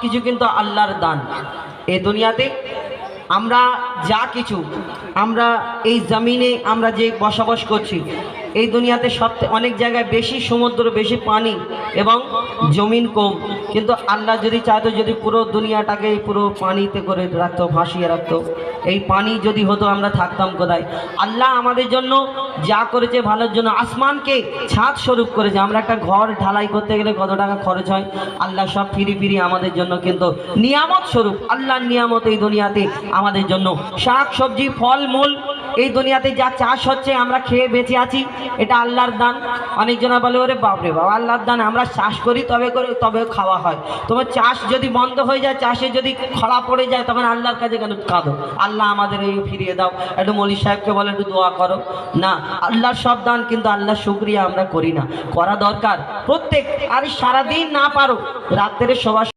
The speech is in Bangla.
কিছু কিন্তু আল্লাহর দান। এই দুনিয়াতে আমরা যা কিছু আমরা এই জমিনে আমরা যে বসবাস করছি, এই দুনিয়াতে অনেক জায়গায় বেশি সমুদ্র, বেশি পানি এবং জমিন কম, কিন্তু আল্লাহ যদি চাইতো, যদি পুরো দুনিয়াটাকে পুরো পানিতে করে রাখতো, ভাসিয়ে রাখতো, এই পানি যদি হতো আমরা থাকতাম কোথায়? আল্লাহ আমাদের জন্য যা করেছে ভালোর জন্য, আসমানকে ছাদ স্বরূপ করেছে। আমরা একটা ঘর ঢালাই করতে গেলে কত টাকা খরচ হয়, আল্লাহ সব ফিরি ফিরি আমাদের জন্য কিন্তু নিয়ামত স্বরূপ। আল্লাহর নিয়ামত এই দুনিয়াতে আমাদের জন্য, শাক সবজি ফল মূল এই দুনিয়াতে যা চাষ হচ্ছে আমরা খেয়ে বেঁচে আছি, এটা আল্লাহর দান। অনেকজনা বলে ওরে বাপরে বাবা আল্লাহর দান, আমরা চাষ করি তবে খাওয়া হয়। তোমার চাষ যদি বন্ধ হয়ে যায়, চাষে যদি খরা পড়ে যায়, তখন আল্লাহর কাছে কেন কাঁদো? আল্লাহ আমাদের এই ফিরিয়ে দাও। একটু মৌলী সাহেবকে বলে একটু দোয়া করো না, আল্লাহর সব দান কিন্তু আল্লাহর শুকরিয়া আমরা করি না, করা দরকার প্রত্যেক। আর সারাদিন না পারো রাত্রে শোবার